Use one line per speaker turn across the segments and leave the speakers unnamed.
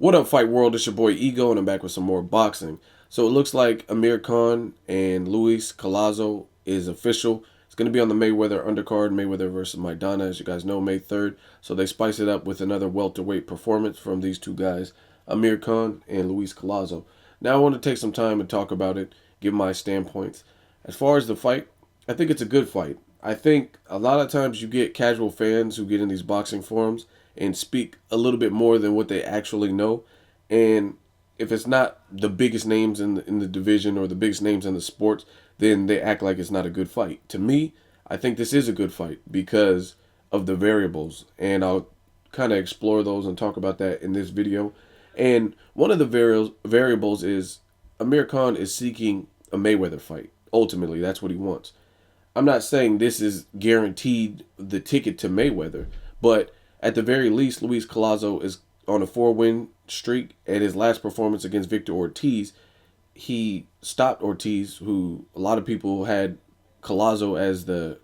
What up, Fight World? It's your boy Ego, and I'm back with some more boxing. So it looks like Amir Khan and Luis Collazo is official. It's going to be on the Mayweather undercard, Mayweather versus Maidana, as you guys know, May 3rd. So they spice it up with another welterweight performance from these two guys, Amir Khan and Luis Collazo. Now I want to take some time and talk about it, give my standpoints. As far as the fight, I think it's a good fight. I think a lot of times you get casual fans who get in these boxing forums and speak a little bit more than what they actually know. And if it's not the biggest names in the division or the biggest names in the sports, then they act like it's not a good fight. To me, I think this is a good fight because of the variables. And I'll kind of explore those and talk about that in this video. And one of the variables is Amir Khan is seeking a Mayweather fight. Ultimately, that's what he wants. I'm not saying this is guaranteed the ticket to Mayweather, but at the very least, Luis Collazo is on a 4-win streak. At his last performance against Victor Ortiz, he stopped Ortiz, who a lot of people had Collazo as the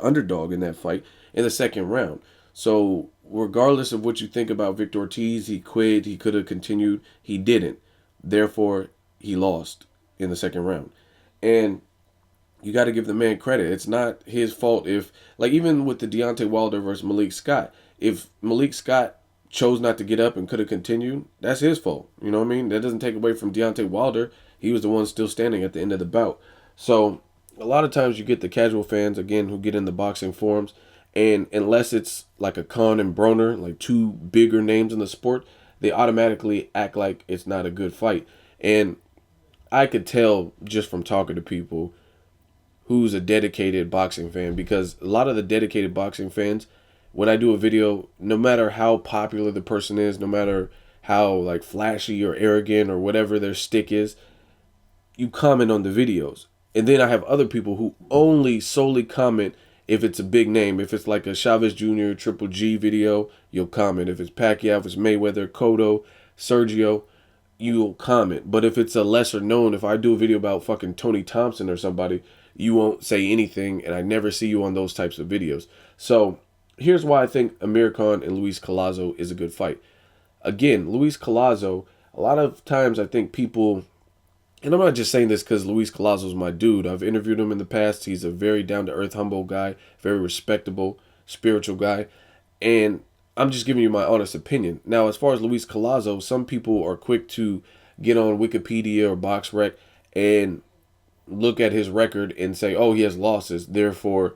underdog in that fight, in the second round. So regardless of what you think about Victor Ortiz, he quit, he could have continued, he didn't. Therefore, he lost in the second round. And you got to give the man credit. It's not his fault if, like, even with the Deontay Wilder versus Malik Scott, if Malik Scott chose not to get up and could have continued, that's his fault. You know what I mean? That doesn't take away from Deontay Wilder. He was the one still standing at the end of the bout. So a lot of times you get the casual fans, again, who get in the boxing forums, and unless it's like a Khan and Broner, like two bigger names in the sport, they automatically act like it's not a good fight. And I could tell just from talking to people who's a dedicated boxing fan, because a lot of the dedicated boxing fans, when I do a video, no matter how popular the person is, no matter how like flashy or arrogant or whatever their stick is, you comment on the videos. And then I have other people who only solely comment if it's a big name. If it's like a Chavez Jr. Triple G video, you'll comment. If it's Pacquiao, if it's Mayweather, Cotto, Sergio, you'll comment. But if it's a lesser known, if I do a video about fucking Tony Thompson or somebody, you won't say anything, and I never see you on those types of videos. So here's why I think Amir Khan and Luis Collazo is a good fight. Again, Luis Collazo, a lot of times I think people, and I'm not just saying this because Luis Collazo is my dude. I've interviewed him in the past. He's a very down-to-earth, humble guy, very respectable, spiritual guy. And I'm just giving you my honest opinion. Now, as far as Luis Collazo, some people are quick to get on Wikipedia or BoxRec and look at his record and say, oh, he has losses, therefore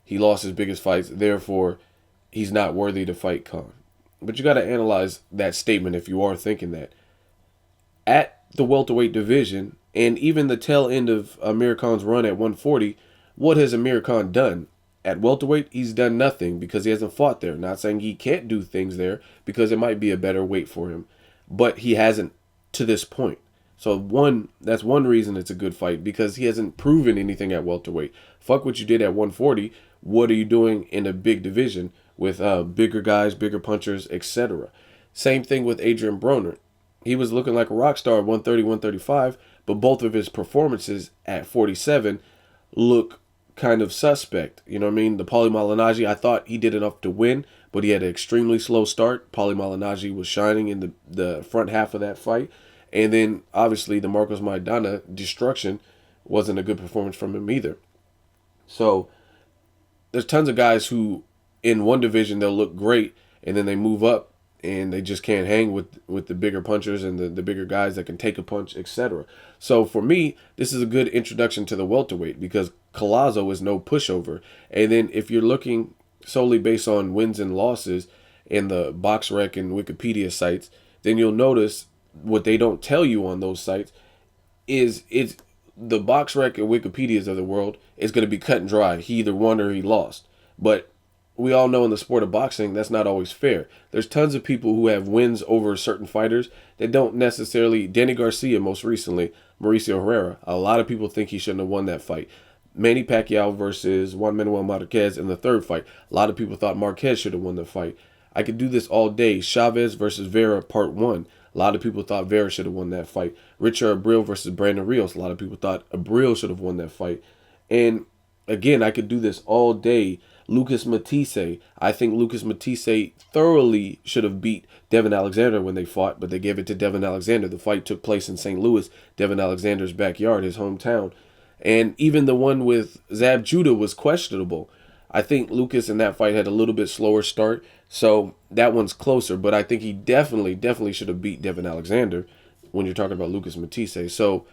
he lost his biggest fights, therefore he's not worthy to fight Khan. But you got to analyze that statement if you are thinking that. At the welterweight division, and even the tail end of Amir Khan's run at 140, what has Amir Khan done? At welterweight, he's done nothing because he hasn't fought there. Not saying he can't do things there, because it might be a better weight for him. But he hasn't to this point. So that's one reason it's a good fight, because he hasn't proven anything at welterweight. Fuck what you did at 140. What are you doing in a big division with bigger guys, bigger punchers, etc.? Same thing with Adrian Broner. He was looking like a rock star at 130, 135, but both of his performances at 47 look kind of suspect. You know what I mean? The Paulie Malignaggi, I thought he did enough to win, but he had an extremely slow start. Paulie Malignaggi was shining in the front half of that fight. And then, obviously, the Marcos Maidana destruction wasn't a good performance from him either. So, there's tons of guys who, in one division, they'll look great, and then they move up, and they just can't hang with the bigger punchers and the bigger guys that can take a punch, etc. So, for me, this is a good introduction to the welterweight, because Collazo is no pushover. And then, if you're looking solely based on wins and losses in the BoxRec and Wikipedia sites, then you'll notice what they don't tell you on those sites is it's the BoxRec and Wikipedias of the world is going to be cut and dry. He either won or he lost. But we all know in the sport of boxing, that's not always fair. There's tons of people who have wins over certain fighters that don't necessarily. Danny Garcia, most recently, Mauricio Herrera. A lot of people think he shouldn't have won that fight. Manny Pacquiao versus Juan Manuel Marquez in the third fight. A lot of people thought Marquez should have won the fight. I could do this all day. Chavez versus Vera, part 1. A lot of people thought Vera should have won that fight. Richard Abril versus Brandon Rios. A lot of people thought Abril should have won that fight. And again, I could do this all day Lucas Matisse. I think Lucas Matisse thoroughly should have beat Devin Alexander when they fought, but they gave it to Devin Alexander. The fight took place in St. Louis, Devin Alexander's backyard, his hometown. And even the one with Zab Judah was questionable. I think Lucas in that fight had a little bit slower start, so that one's closer. But I think he definitely should have beat Devin Alexander when you're talking about Lucas Matisse. So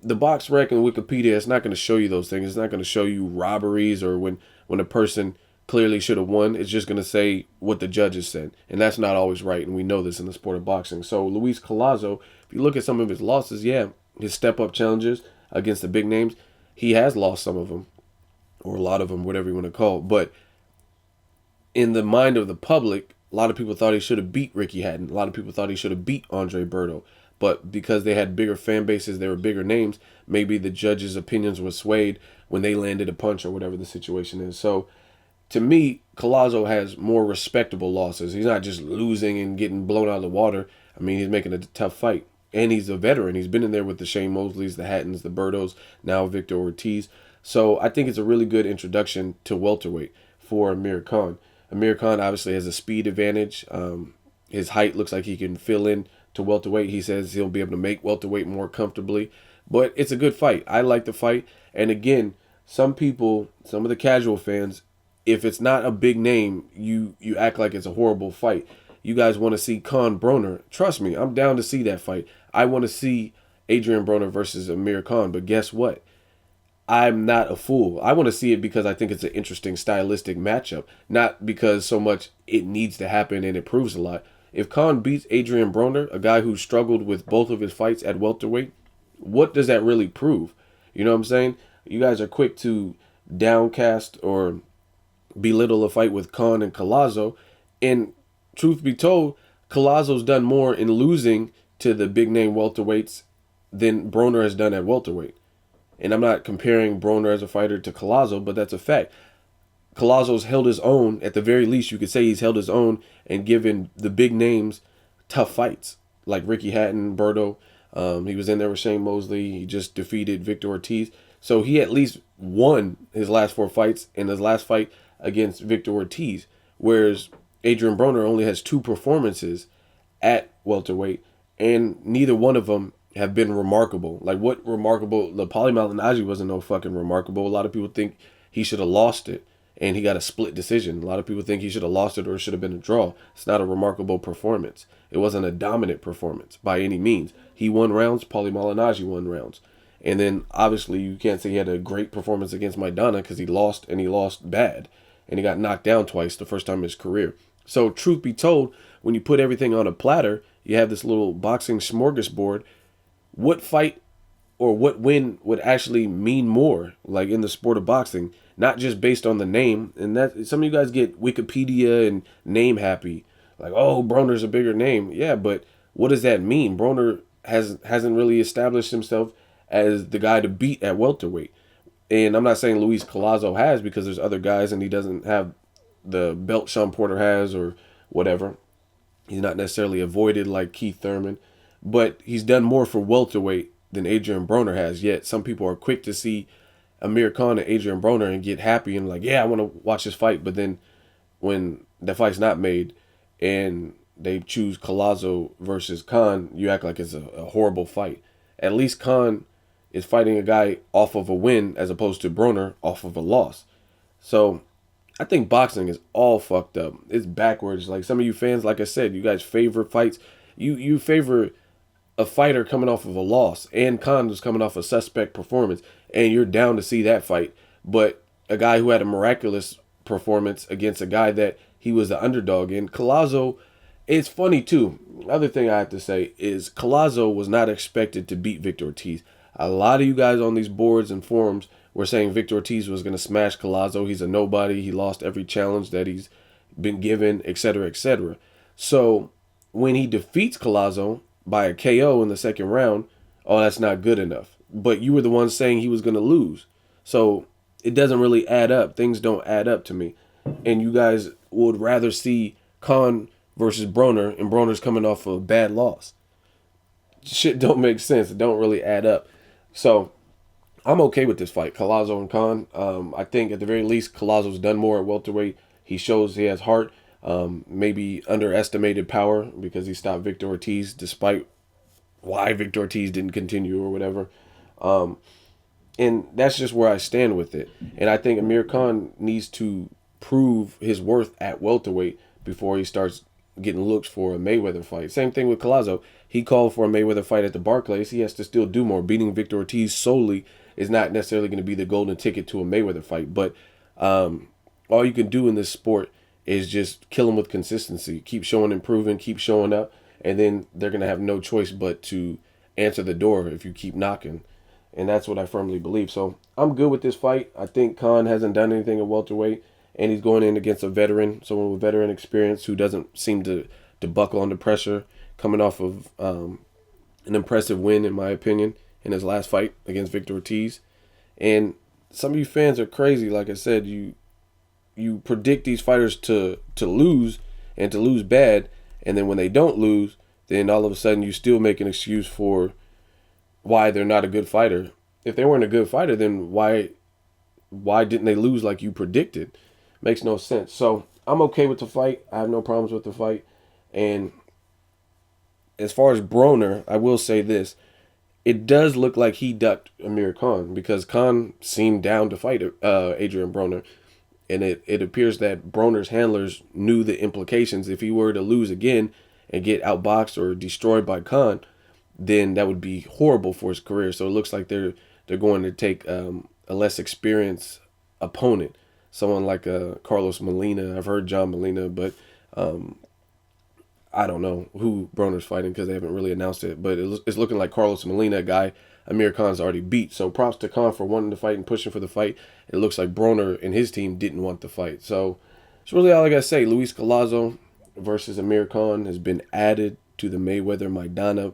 the box rec and Wikipedia, it's not going to show you those things. It's not going to show you robberies or when a person clearly should have won. It's just going to say what the judges said, and that's not always right. And we know this in the sport of boxing. So Luis Collazo, if you look at some of his losses, yeah, his step up challenges against the big names, he has lost some of them, or a lot of them, whatever you want to call it. But in the mind of the public, a lot of people thought he should have beat Ricky Hatton. A lot of people thought he should have beat Andre Berto. But because they had bigger fan bases, they were bigger names, maybe the judges' opinions were swayed when they landed a punch or whatever the situation is. So to me, Collazo has more respectable losses. He's not just losing and getting blown out of the water. I mean, he's making a tough fight. And he's a veteran. He's been in there with the Shane Mosleys, the Hattons, the Bertos, now Victor Ortiz. So I think it's a really good introduction to welterweight for Amir Khan. Amir Khan obviously has a speed advantage. His height looks like he can fill in to welterweight. He says he'll be able to make welterweight more comfortably. But it's a good fight. I like the fight. And again, some people, some of the casual fans, if it's not a big name, you act like it's a horrible fight. You guys want to see Khan Broner. Trust me, I'm down to see that fight. I want to see Adrian Broner versus Amir Khan. But guess what? I'm not a fool. I want to see it because I think it's an interesting stylistic matchup, not because so much it needs to happen and it proves a lot. If Khan beats Adrian Broner, a guy who struggled with both of his fights at welterweight, what does that really prove? You know what I'm saying? You guys are quick to downcast or belittle a fight with Khan and Collazo, and truth be told, Collazo's done more in losing to the big name welterweights than Broner has done at welterweight. And I'm not comparing Broner as a fighter to Collazo, but that's a fact. Collazo's held his own. At the very least, you could say he's held his own and given the big names tough fights, like Ricky Hatton, Berto. He was in there with Shane Mosley. He just defeated Victor Ortiz. So he at least won his last 4 fights in his last fight against Victor Ortiz, whereas Adrian Broner only has 2 performances at welterweight, and neither one of them have been remarkable. Like, what remarkable? The Paulie Malignaggi wasn't no fucking remarkable. A lot of people think he should have lost it, and he got a split decision. A lot of people think he should have lost it or it should have been a draw. It's not a remarkable performance. It wasn't a dominant performance by any means. He won rounds. Paulie Malignaggi won rounds. And then, obviously, you can't say he had a great performance against Maidana because he lost, and he lost bad. And he got knocked down twice the first time in his career. So, truth be told, when you put everything on a platter, you have this little boxing smorgasbord. What fight or what win would actually mean more, like in the sport of boxing, not just based on the name? And that some of you guys get Wikipedia and name happy, like, oh, Broner's a bigger name. Yeah, but what does that mean? Broner hasn't really established himself as the guy to beat at welterweight. And I'm not saying Luis Collazo has, because there's other guys and he doesn't have the belt Sean Porter has or whatever. He's not necessarily avoided like Keith Thurman, but he's done more for welterweight than Adrian Broner has. Yet some people are quick to see Amir Khan and Adrian Broner and get happy and like, yeah, I want to watch this fight. But then when the fight's not made and they choose Collazo versus Khan, you act like it's a horrible fight. At least Khan is fighting a guy off of a win as opposed to Broner off of a loss. So I think boxing is all fucked up. It's backwards. Like, some of you fans, like I said, you guys favor fights. You favor a fighter coming off of a loss, and Khan was coming off a suspect performance, and you're down to see that fight. But a guy who had a miraculous performance against a guy that he was the underdog in, Collazo, it's funny too. Other thing I have to say is Collazo was not expected to beat Victor Ortiz. A lot of you guys on these boards and forums were saying Victor Ortiz was going to smash Collazo. He's a nobody. He lost every challenge that he's been given, etc., etc. So when he defeats Collazo by a KO in the second round, oh, that's not good enough. But you were the one saying he was going to lose. So it doesn't really add up. Things don't add up to me. And you guys would rather see Khan versus Broner, and Broner's coming off a bad loss. Shit don't make sense. It don't really add up. So I'm okay with this fight, Collazo and Khan. I think at the very least, Collazo's done more at welterweight. He shows he has heart. Maybe underestimated power because he stopped Victor Ortiz, despite why Victor Ortiz didn't continue or whatever. And that's just where I stand with it. And I think Amir Khan needs to prove his worth at welterweight before he starts getting looks for a Mayweather fight. Same thing with Collazo. He called for a Mayweather fight at the Barclays. He has to still do more. Beating Victor Ortiz solely is not necessarily going to be the golden ticket to a Mayweather fight. But all you can do in this sport is just kill him with consistency. Keep showing improving, keep showing up, and then they're going to have no choice but to answer the door if you keep knocking. And that's what I firmly believe. So I'm good with this fight. I think Khan hasn't done anything at welterweight, and he's going in against a veteran, someone with veteran experience who doesn't seem to buckle under pressure, coming off of an impressive win, in my opinion, in his last fight against Victor Ortiz. And some of you fans are crazy. Like I said, you predict these fighters to lose and to lose bad, and then when they don't lose, then all of a sudden you still make an excuse for why they're not a good fighter. If they weren't a good fighter, then why didn't they lose like you predicted? Makes no sense. So I'm okay with the fight. I have no problems with the fight. And as far as Broner, I will say this. It does look like he ducked Amir Khan because Khan seemed down to fight Adrian Broner. And it appears that Broner's handlers knew the implications. If he were to lose again and get outboxed or destroyed by Khan, then that would be horrible for his career. So it looks like they're going to take a less experienced opponent, someone like Carlos Molina. I've heard John Molina, but I don't know who Broner's fighting because they haven't really announced it. But it's looking like Carlos Molina, a guy Amir Khan's already beat. So props to Khan for wanting to fight and pushing for the fight. It looks like Broner and his team didn't want the fight. So it's really all I got to say. Luis Collazo versus Amir Khan has been added to the Mayweather Maidana.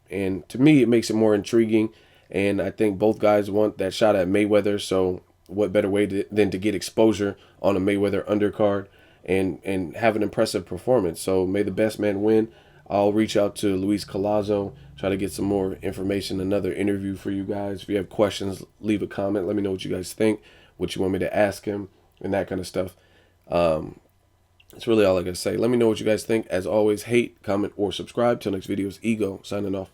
And to me, it makes it more intriguing. And I think both guys want that shot at Mayweather. So what better way than to get exposure on a Mayweather undercard and have an impressive performance. So may the best man win. I'll reach out to Luis Collazo, try to get some more information, another interview for you guys. If you have questions, leave a comment. Let me know what you guys think, what you want me to ask him, and that kind of stuff. That's really all I got to say. Let me know what you guys think. As always, hate, comment, or subscribe. Till next video, it's Ego, signing off.